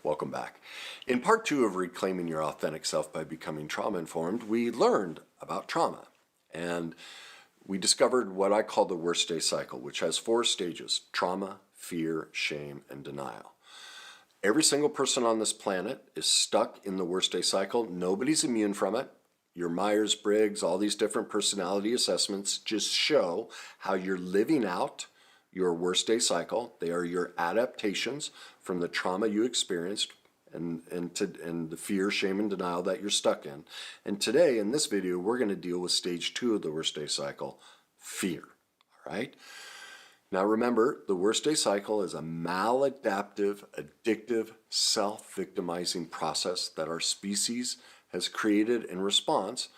Welcome back. In part 2 of Reclaiming Your Authentic Self by Becoming Trauma-Informed, we learned about trauma. And we discovered what I call the worst day cycle, which has 4 stages: trauma, fear, shame, and denial. Every single person on this planet is stuck in the worst day cycle. Nobody's immune from it. Your Myers-Briggs, all these different personality assessments just show how you're living out your worst day cycle. They are your adaptations from the trauma you experienced and the fear, shame, and denial that you're stuck in. And today, in this video, we're going to deal with stage 2 of the worst day cycle, fear. All right? Now remember, the worst day cycle is a maladaptive, addictive, self-victimizing process that our species has created in response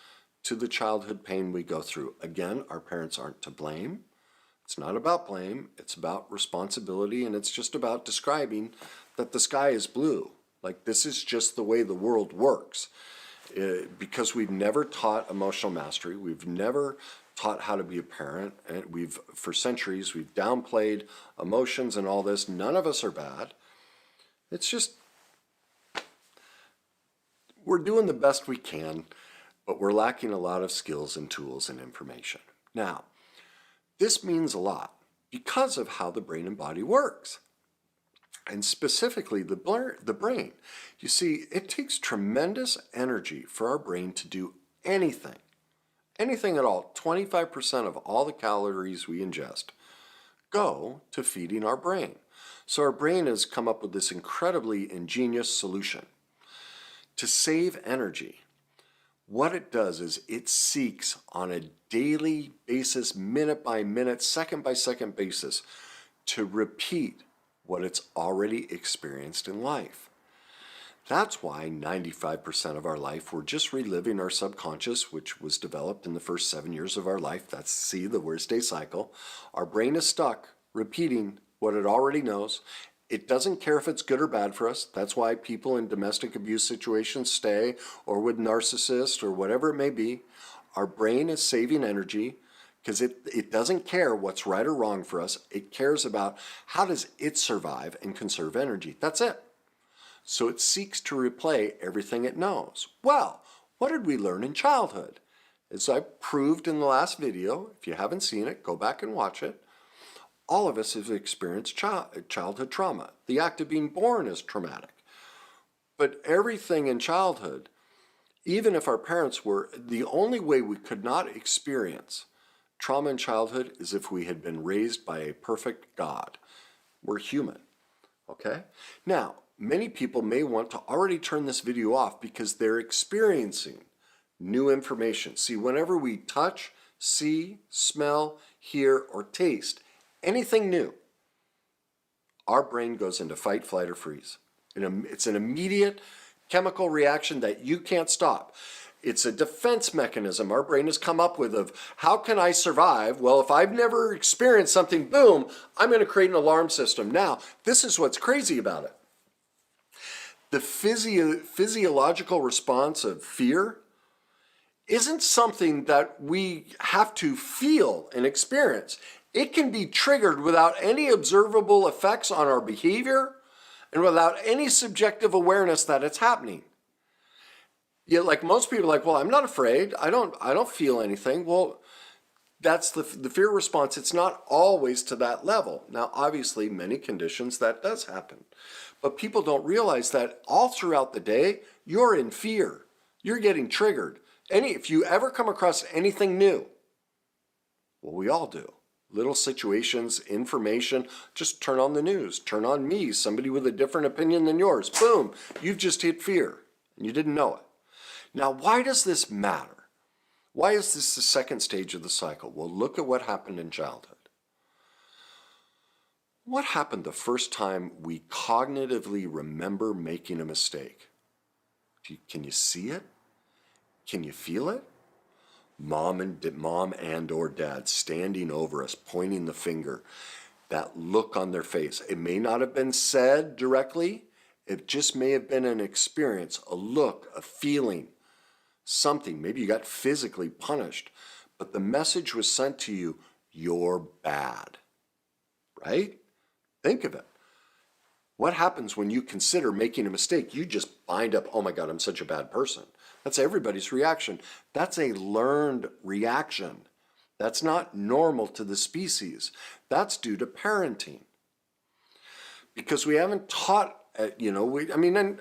to the childhood pain we go through. Again, our parents aren't to blame. It's not about blame, it's about responsibility, and it's just about describing that the sky is blue. Like, this is just the way the world works. Because we've never taught emotional mastery, we've never taught how to be a parent, and for centuries, we've downplayed emotions and all this. None of us are bad. It's just, we're doing the best we can, but we're lacking a lot of skills and tools and information. Now, this means a lot because of how the brain and body works, and specifically the brain. You see, it takes tremendous energy for our brain to do anything at all. 25% of all the calories we ingest go to feeding our brain. So our brain has come up with this incredibly ingenious solution to save energy. What it does is it seeks on a daily basis, minute by minute, second by second basis, to repeat what it's already experienced in life. That's why 95% of our life we're just reliving our subconscious, which was developed in the first 7 years of our life. That's the worst day cycle. Our brain is stuck repeating what it already knows. It doesn't care if it's good or bad for us. That's why people in domestic abuse situations stay, or with narcissists, or whatever it may be. Our brain is saving energy because it doesn't care what's right or wrong for us. It cares about how does it survive and conserve energy. That's it. So it seeks to replay everything it knows. Well, what did we learn in childhood? As I proved in the last video, if you haven't seen it, go back and watch it. All of us have experienced childhood trauma. The act of being born is traumatic. But everything in childhood, even if our parents were, the only way we could not experience trauma in childhood is if we had been raised by a perfect God. We're human, okay? Now, many people may want to already turn this video off because they're experiencing new information. See, whenever we touch, see, smell, hear, or taste anything new, our brain goes into fight, flight, or freeze. It's an immediate chemical reaction that you can't stop. It's a defense mechanism our brain has come up with of, how can I survive? Well, if I've never experienced something, boom, I'm going to create an alarm system. Now, this is what's crazy about it. The physiological response of fear isn't something that we have to feel and experience. It can be triggered without any observable effects on our behavior and without any subjective awareness that it's happening. Yet, like most people, like, well, I'm not afraid. I don't feel anything. Well, that's the fear response. It's not always to that level. Now, obviously, many conditions that does happen. But people don't realize that all throughout the day, you're in fear. You're getting triggered. If you ever come across anything new, well, we all do. Little situations, information, just turn on the news, turn on me, somebody with a different opinion than yours. Boom, you've just hit fear, and you didn't know it. Now, why does this matter? Why is this the second stage of the cycle? Well, look at what happened in childhood. What happened the first time we cognitively remember making a mistake? Can you see it? Can you feel it? Mom and or dad standing over us, pointing the finger, that look on their face. It may not have been said directly. It just may have been an experience, a look, a feeling, something. Maybe you got physically punished, but the message was sent to you, you're bad, right? Think of it. What happens when you consider making a mistake? You just bind up, oh my God, I'm such a bad person. That's everybody's reaction. That's a learned reaction. That's not normal to the species. That's due to parenting. Because we haven't taught, and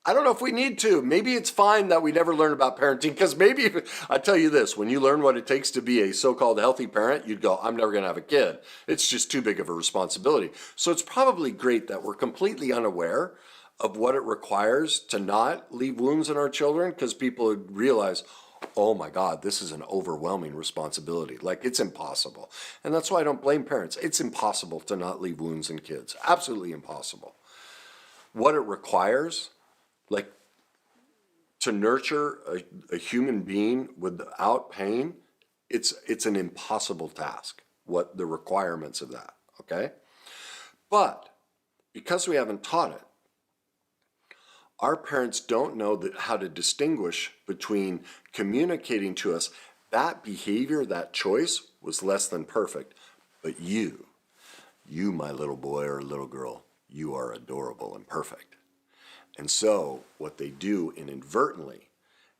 I don't know if we need to. Maybe it's fine that we never learn about parenting, because maybe, I tell you this, when you learn what it takes to be a so-called healthy parent, you'd go, I'm never going to have a kid. It's just too big of a responsibility. So it's probably great that we're completely unaware of what it requires to not leave wounds in our children, because people would realize, oh my God, this is an overwhelming responsibility. Like, it's impossible. And that's why I don't blame parents. It's impossible to not leave wounds in kids. Absolutely impossible. What it requires, like, to nurture a human being without pain, it's an impossible task, what the requirements of that, okay? But because we haven't taught it, our parents don't know how to distinguish between communicating to us that behavior, that choice was less than perfect, but you, my little boy or little girl, you are adorable and perfect. And so what they do inadvertently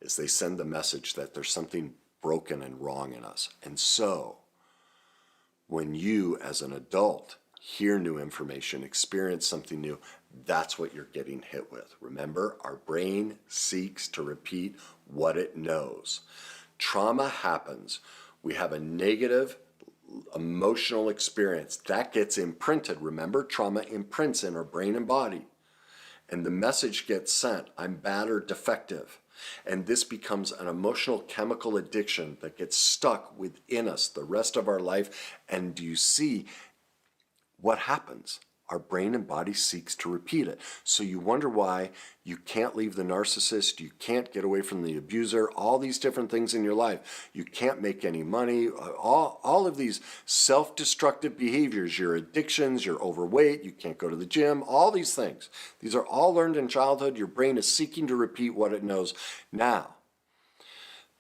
is they send the message that there's something broken and wrong in us. And so when you, as an adult, hear new information, experience something new, that's what you're getting hit with. Remember, our brain seeks to repeat what it knows. Trauma happens. We have a negative emotional experience. That gets imprinted. Remember, trauma imprints in our brain and body. And the message gets sent, I'm bad or defective. And this becomes an emotional chemical addiction that gets stuck within us the rest of our life. And do you see what happens? Our brain and body seeks to repeat it. So you wonder why you can't leave the narcissist, you can't get away from the abuser, all these different things in your life. You can't make any money, all of these self-destructive behaviors, your addictions, you're overweight, you can't go to the gym, all these things. These are all learned in childhood. Your brain is seeking to repeat what it knows. Now,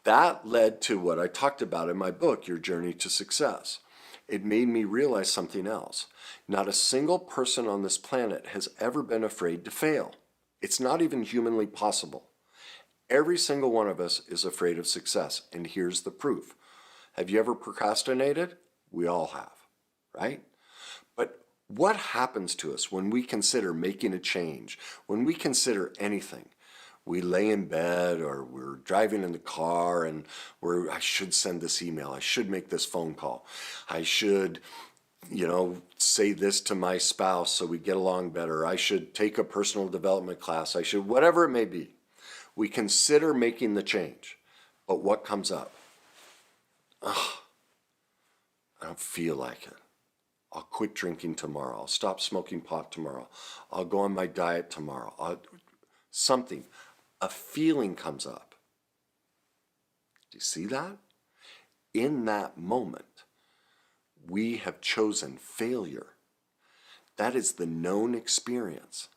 that led to what I talked about in my book, Your Journey to Success. It made me realize something else. Not a single person on this planet has ever been afraid to fail. It's not even humanly possible. Every single one of us is afraid of success, and here's the proof. Have you ever procrastinated? We all have, right? But what happens to us when we consider making a change, when we consider anything? We lay in bed or we're driving in the car and I should send this email. I should make this phone call. I should, say this to my spouse so we get along better. I should take a personal development class. I should, whatever it may be. We consider making the change. But what comes up? I don't feel like it. I'll quit drinking tomorrow. I'll stop smoking pot tomorrow. I'll go on my diet tomorrow. Something. A feeling comes up. Do you see that? In that moment, we have chosen failure. That is the known experience.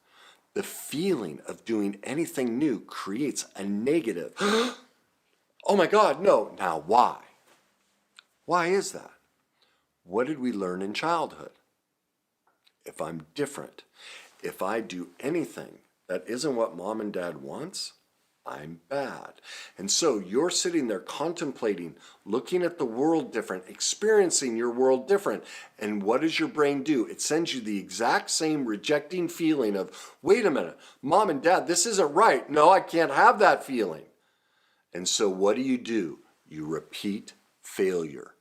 The feeling of doing anything new creates a negative. Oh my God, no. Now why? Why is that? What did we learn in childhood? If I'm different, if I do anything that isn't what mom and dad wants, I'm bad. And so you're sitting there contemplating, looking at the world different, experiencing your world different. And what does your brain do? It sends you the exact same rejecting feeling of, wait a minute, mom and dad, this isn't right. No, I can't have that feeling. And so what do? You repeat failure.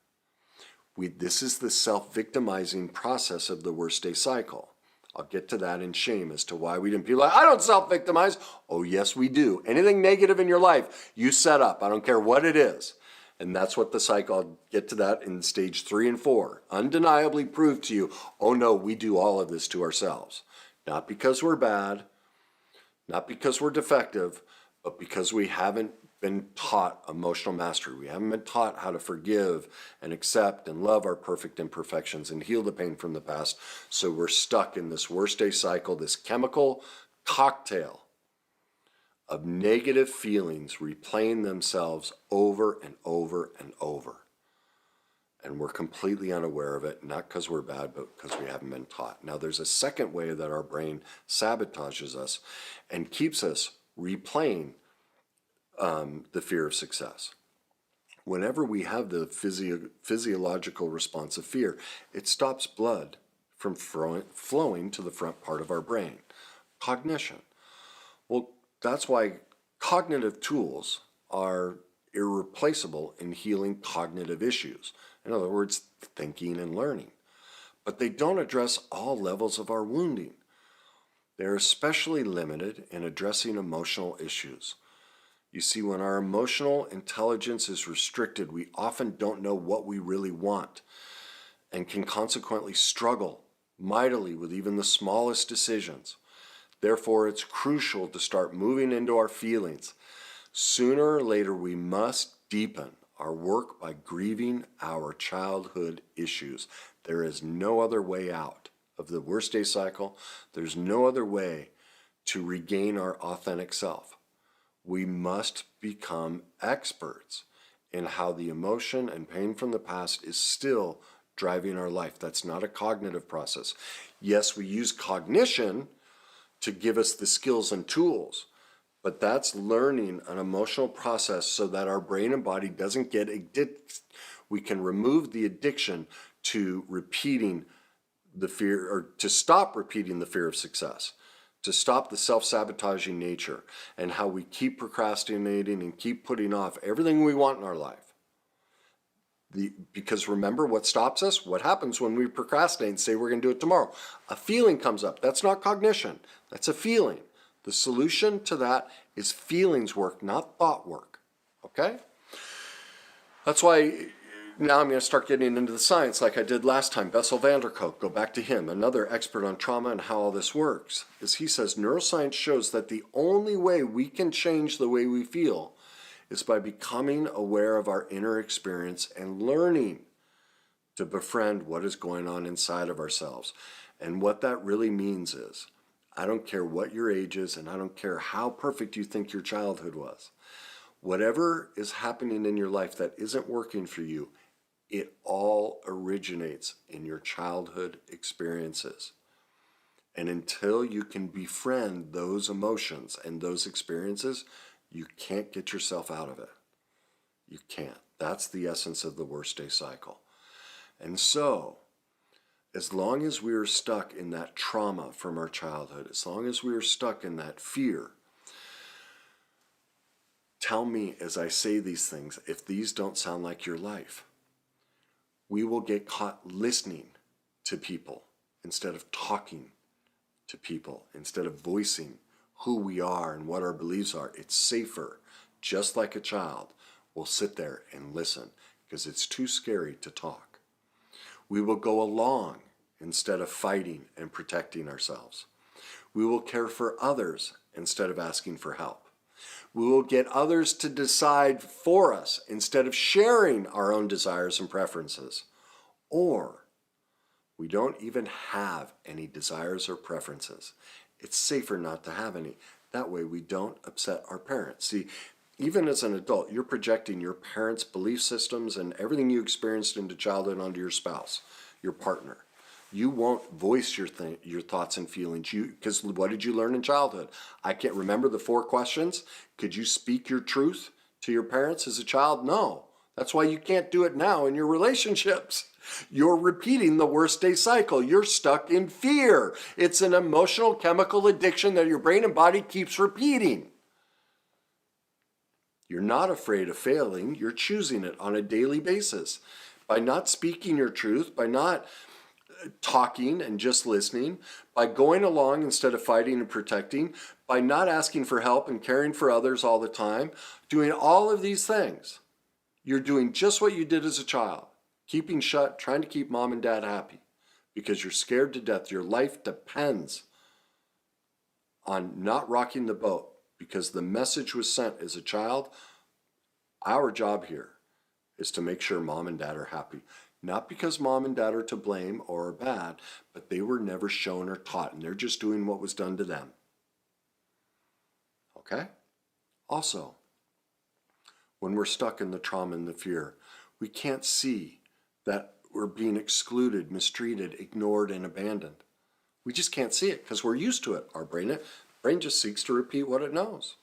This is the self-victimizing process of the worst day cycle. I'll get to that in shame as to why we didn't. People are like, I don't self-victimize. Oh, yes, we do. Anything negative in your life, you set up. I don't care what it is. And that's what the cycle, I'll get to that in stage 3 and 4. Undeniably prove to you, oh no, we do all of this to ourselves. Not because we're bad, not because we're defective, but because we haven't been taught emotional mastery. We haven't been taught how to forgive and accept and love our perfect imperfections and heal the pain from the past. So we're stuck in this worst day cycle, this chemical cocktail of negative feelings replaying themselves over and over and over. and we're completely unaware of it, not because we're bad, but because we haven't been taught. Now, there's a second way that our brain sabotages us and keeps us replaying the fear of success. Whenever we have the physiological response of fear, it stops blood from flowing to the front part of our brain. Cognition. Well, that's why cognitive tools are irreplaceable in healing cognitive issues. In other words, thinking and learning. But they don't address all levels of our wounding. They're especially limited in addressing emotional issues. You see, when our emotional intelligence is restricted, we often don't know what we really want and can consequently struggle mightily with even the smallest decisions. Therefore, it's crucial to start moving into our feelings. Sooner or later, we must deepen our work by grieving our childhood issues. There is no other way out of the worst day cycle. There's no other way to regain our authentic self. We must become experts in how the emotion and pain from the past is still driving our life. That's not a cognitive process. Yes, we use cognition to give us the skills and tools, but that's learning an emotional process so that our brain and body doesn't get addicted. We can remove the addiction to repeating the fear, or to stop repeating the fear of success, to stop the self-sabotaging nature and how we keep procrastinating and keep putting off everything we want in our life. Because remember what stops us? What happens when we procrastinate and say we're going to do it tomorrow? A feeling comes up. That's not cognition. That's a feeling. The solution to that is feelings work, not thought work. Okay? That's why now I'm going to start getting into the science like I did last time. Bessel van der Kolk, go back to him, another expert on trauma and how all this works, is he says neuroscience shows that the only way we can change the way we feel is by becoming aware of our inner experience and learning to befriend what is going on inside of ourselves. And what that really means is, I don't care what your age is, and I don't care how perfect you think your childhood was. Whatever is happening in your life that isn't working for you, it all originates in your childhood experiences. And until you can befriend those emotions and those experiences, you can't get yourself out of it. You can't. That's the essence of the worst day cycle. And so, as long as we are stuck in that trauma from our childhood, as long as we are stuck in that fear, tell me as I say these things if these don't sound like your life. We will get caught listening to people instead of talking to people, instead of voicing who we are and what our beliefs are. It's safer, just like a child will sit there and listen because it's too scary to talk. We will go along instead of fighting and protecting ourselves. We will care for others instead of asking for help. We will get others to decide for us instead of sharing our own desires and preferences. Or we don't even have any desires or preferences. It's safer not to have any. That way we don't upset our parents. See, even as an adult, you're projecting your parents' belief systems and everything you experienced into childhood onto your spouse, your partner. You won't voice your thoughts and feelings. Because what did you learn in childhood? I can't remember the 4 questions. Could you speak your truth to your parents as a child? No. That's why you can't do it now in your relationships. You're repeating the worst day cycle. You're stuck in fear. It's an emotional chemical addiction that your brain and body keeps repeating. You're not afraid of failing. You're choosing it on a daily basis. By not speaking your truth, by not talking and just listening, by going along instead of fighting and protecting, by not asking for help and caring for others all the time, doing all of these things, you're doing just what you did as a child, keeping shut, trying to keep mom and dad happy because you're scared to death. Your life depends on not rocking the boat because the message was sent as a child. Our job here is to make sure mom and dad are happy. Not because mom and dad are to blame or are bad, but they were never shown or taught, and they're just doing what was done to them. Okay? Also, when we're stuck in the trauma and the fear, we can't see that we're being excluded, mistreated, ignored, and abandoned. We just can't see it because we're used to it. Our brain just seeks to repeat what it knows.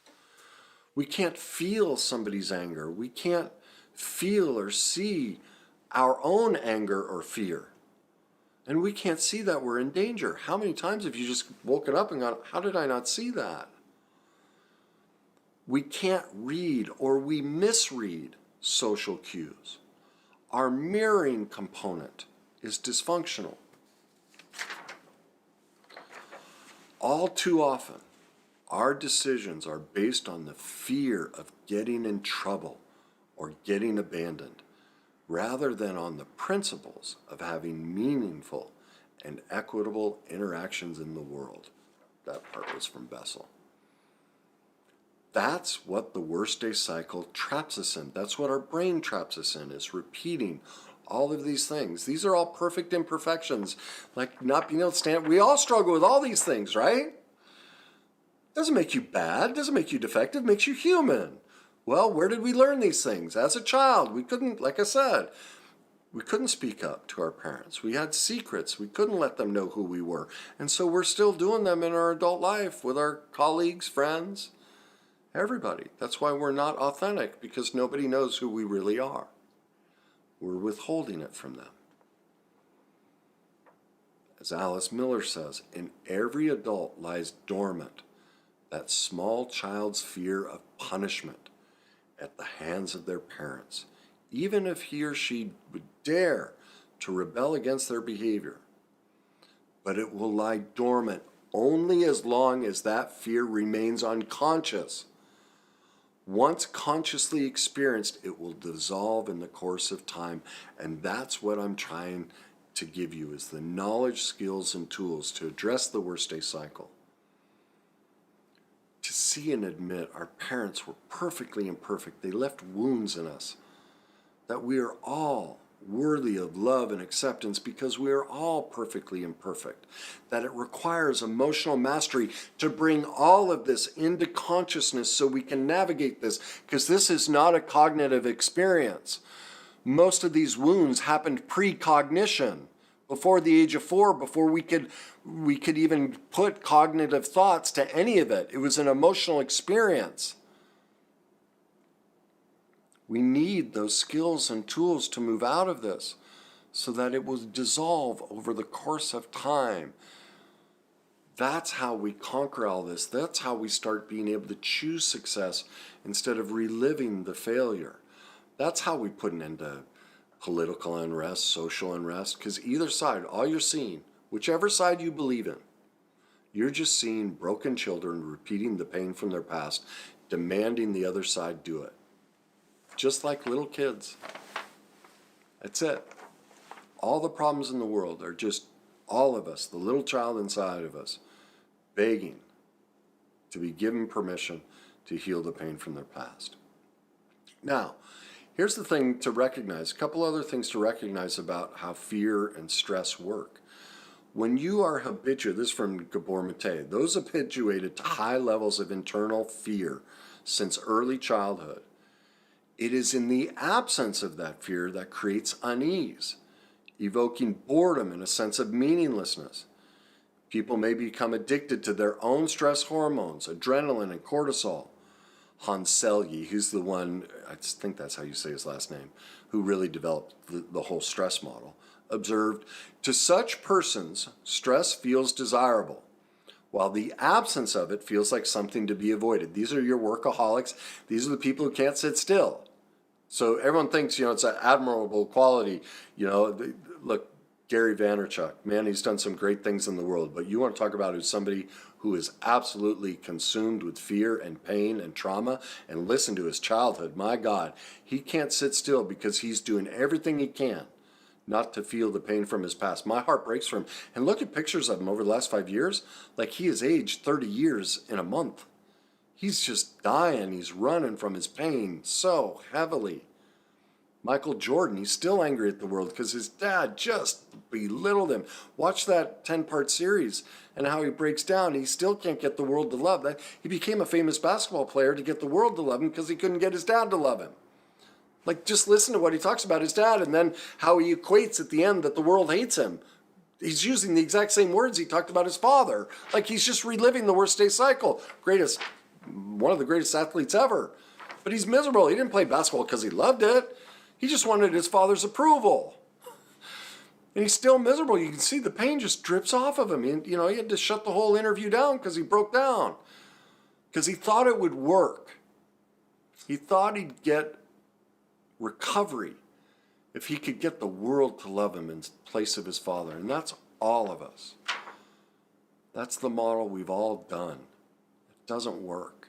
We can't feel somebody's anger. We can't feel or see our own anger or fear. And we can't see that we're in danger. How many times have you just woken up and gone, how did I not see that? We can't read or we misread social cues. Our mirroring component is dysfunctional. All too often, our decisions are based on the fear of getting in trouble or getting abandoned, rather than on the principles of having meaningful and equitable interactions in the world. That part was from Bessel. That's what the worst day cycle traps us in. That's what our brain traps us in, is repeating all of these things. These are all perfect imperfections, like not being able to stand. We all struggle with all these things, right? Doesn't make you bad, doesn't make you defective, makes you human. Well, where did we learn these things? As a child, we couldn't, like I said, we couldn't speak up to our parents. We had secrets. We couldn't let them know who we were. And so we're still doing them in our adult life with our colleagues, friends, everybody. That's why we're not authentic, because nobody knows who we really are. We're withholding it from them. As Alice Miller says, in every adult lies dormant that small child's fear of punishment at the hands of their parents, even if he or she would dare to rebel against their behavior. But it will lie dormant only as long as that fear remains unconscious. Once consciously experienced, it will dissolve in the course of time. And that's what I'm trying to give you, is the knowledge, skills, and tools to address the worst day cycle. To see and admit our parents were perfectly imperfect. They left wounds in us. That we are all worthy of love and acceptance because we are all perfectly imperfect. That it requires emotional mastery to bring all of this into consciousness so we can navigate this, because this is not a cognitive experience. Most of these wounds happened precognition, before the age of 4, before we could even put cognitive thoughts to any of it. It was an emotional experience. We need those skills and tools to move out of this so that it will dissolve over the course of time. That's how we conquer all this. That's how we start being able to choose success instead of reliving the failure. That's how we put an end to political unrest, social unrest, because either side, all you're seeing, whichever side you believe in, you're just seeing broken children repeating the pain from their past, demanding the other side do it. Just like little kids. That's it. All the problems in the world are just all of us, the little child inside of us, begging to be given permission to heal the pain from their past. Now, here's the thing to recognize, a couple other things to recognize about how fear and stress work. When you are habituated, this is from Gabor Mate, those habituated to high levels of internal fear since early childhood, it is in the absence of that fear that creates unease, evoking boredom and a sense of meaninglessness. People may become addicted to their own stress hormones, adrenaline and cortisol. Hans Selye, who's the one, I think that's how you say his last name, who really developed the whole stress model, observed, to such persons, stress feels desirable, while the absence of it feels like something to be avoided. These are your workaholics. These are the people who can't sit still. So everyone thinks, it's an admirable quality. Look, Gary Vaynerchuk, man, he's done some great things in the world. But you want to talk about who's somebody who is absolutely consumed with fear and pain and trauma, and listen to his childhood. My God, he can't sit still because he's doing everything he can not to feel the pain from his past. My heart breaks for him. And look at pictures of him over the last 5 years. Like, he has aged 30 years in a month. He's just dying. He's running from his pain so heavily. Michael Jordan, he's still angry at the world because his dad just belittled him. Watch that 10-part series and how he breaks down. He still can't get the world to love that. He became a famous basketball player to get the world to love him because he couldn't get his dad to love him. Like, just listen to what he talks about his dad and then how he equates at the end that the world hates him. He's using the exact same words he talked about his father. Like, he's just reliving the worst day cycle. One of the greatest athletes ever. But he's miserable. He didn't play basketball because he loved it. He just wanted his father's approval. And he's still miserable. You can see the pain just drips off of him. He had to shut the whole interview down because he broke down. Because he thought it would work. He thought he'd get recovery if he could get the world to love him in place of his father. And that's all of us. That's the model we've all done. It doesn't work.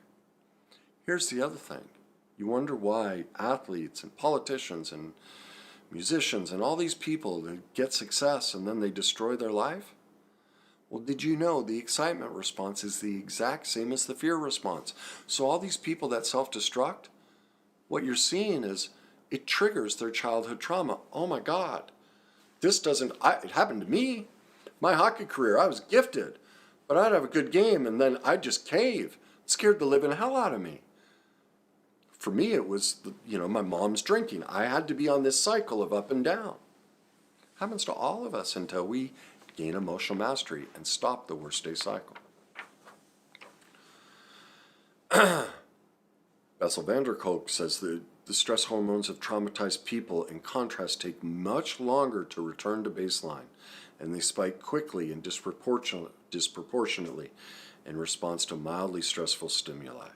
Here's the other thing. You wonder why athletes and politicians and musicians and all these people that get success and then they destroy their life? Well, did you know the excitement response is the exact same as the fear response? So all these people that self-destruct, what you're seeing is it triggers their childhood trauma. Oh my God, it happened to me. My hockey career, I was gifted, but I'd have a good game and then I'd just cave. It scared the living hell out of me. For me, it was, my mom's drinking. I had to be on this cycle of up and down. Happens to all of us until we gain emotional mastery and stop the worst day cycle. Bessel van der Kolk says the stress hormones of traumatized people, in contrast, take much longer to return to baseline, and they spike quickly and disproportionately in response to mildly stressful stimuli.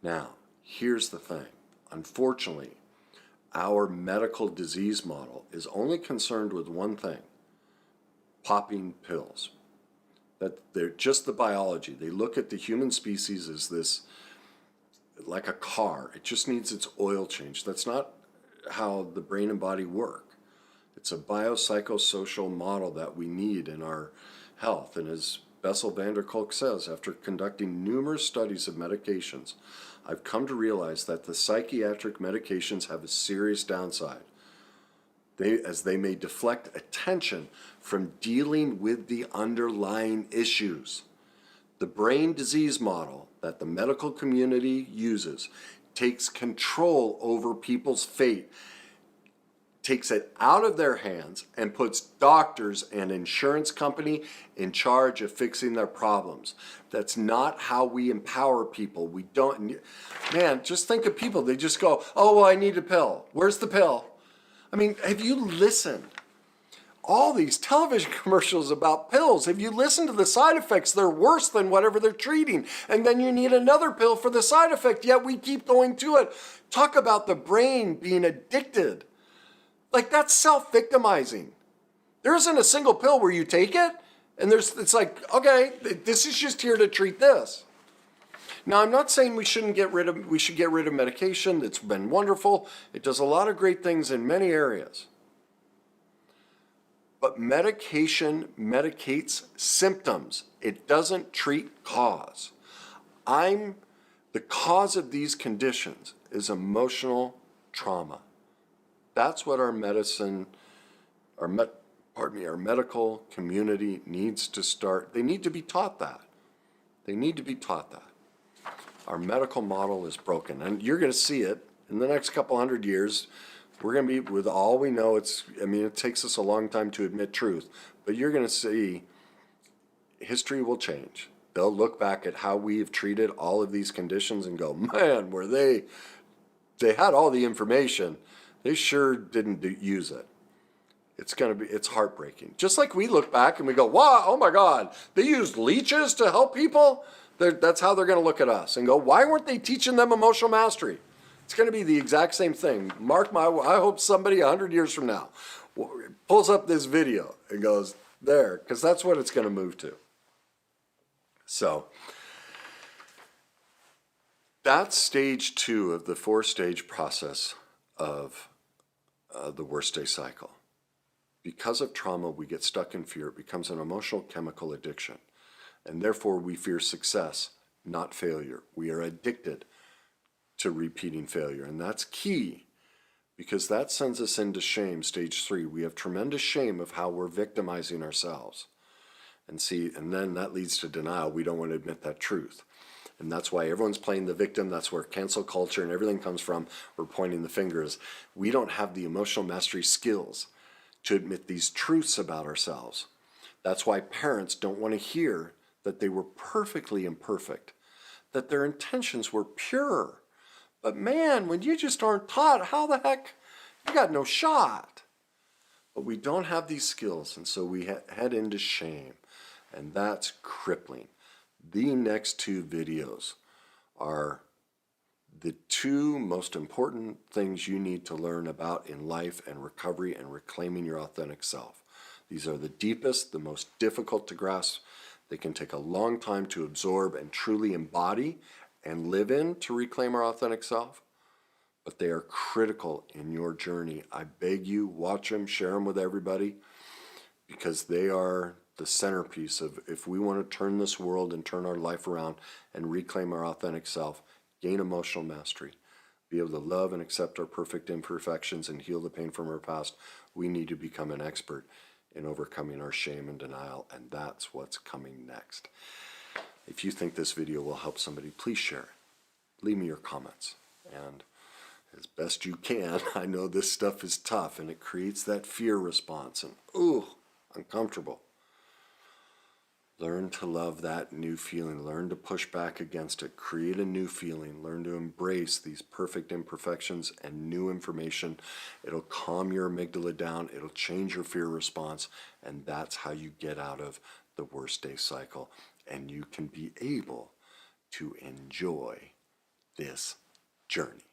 Now, here's the thing. Unfortunately, our medical disease model is only concerned with one thing: popping pills. That they're just the biology. They look at the human species as this, like a car. It just needs its oil change. That's not how the brain and body work. It's a biopsychosocial model that we need in our health. And as Bessel van der Kolk says, after conducting numerous studies of medications, I've come to realize that the psychiatric medications have a serious downside, as they may deflect attention from dealing with the underlying issues. The brain disease model that the medical community uses takes control over people's fate, takes it out of their hands, and puts doctors and insurance company in charge of fixing their problems. That's not how we empower people. We don't, man, just think of people. They just go, oh, well, I need a pill. Where's the pill? I mean, have you listened? All these television commercials about pills, have you listened to the side effects? They're worse than whatever they're treating. And then you need another pill for the side effect, yet we keep going to it. Talk about the brain being addicted. Like, that's self-victimizing. There isn't a single pill where you take it, and it's like, okay, this is just here to treat this. Now, I'm not saying we should get rid of medication. It's been wonderful. It does a lot of great things in many areas. But medication medicates symptoms. It doesn't treat cause. The cause of these conditions is emotional trauma. That's what our medical community needs to start. They need to be taught that. They need to be taught that. Our medical model is broken, and you're going to see it in the next couple hundred years. We're going to be, with all we know, it takes us a long time to admit truth, but you're going to see history will change. They'll look back at how we've treated all of these conditions and go, man, they had all the information. They sure didn't use it. It's heartbreaking. Just like we look back and we go, wow, oh my God, they used leeches to help people? That's how they're going to look at us and go, why weren't they teaching them emotional mastery? It's going to be the exact same thing. I hope somebody 100 years from now pulls up this video and goes, there, because that's what it's going to move to. So that's stage 2 of the 4-stage process of the worst day cycle. Because of trauma, we get stuck in fear. It becomes an emotional chemical addiction. And therefore, we fear success, not failure. We are addicted to repeating failure. And that's key, because that sends us into shame, stage 3. We have tremendous shame of how we're victimizing ourselves. And then that leads to denial. We don't want to admit that truth. And that's why everyone's playing the victim. That's where cancel culture and everything comes from. We're pointing the fingers. We don't have the emotional mastery skills to admit these truths about ourselves. That's why parents don't want to hear that they were perfectly imperfect, that their intentions were pure. But man, when you just aren't taught, how the heck, you got no shot. But we don't have these skills, and so we head into shame, and that's crippling. The next two videos are the two most important things you need to learn about in life and recovery and reclaiming your authentic self. These are the deepest, the most difficult to grasp. They can take a long time to absorb and truly embody and live in to reclaim our authentic self, but they are critical in your journey. I beg you, watch them, share them with everybody, because they are the centerpiece of if we want to turn this world and turn our life around and reclaim our authentic self, gain emotional mastery, be able to love and accept our perfect imperfections and heal the pain from our past, we need to become an expert in overcoming our shame and denial, and that's what's coming next. If you think this video will help somebody, please share it. Leave me your comments, and as best you can, I know this stuff is tough and it creates that fear response and ooh, uncomfortable. Learn to love that new feeling. Learn to push back against it. Create a new feeling. Learn to embrace these perfect imperfections and new information. It'll calm your amygdala down. It'll change your fear response. And that's how you get out of the worst day cycle. And you can be able to enjoy this journey.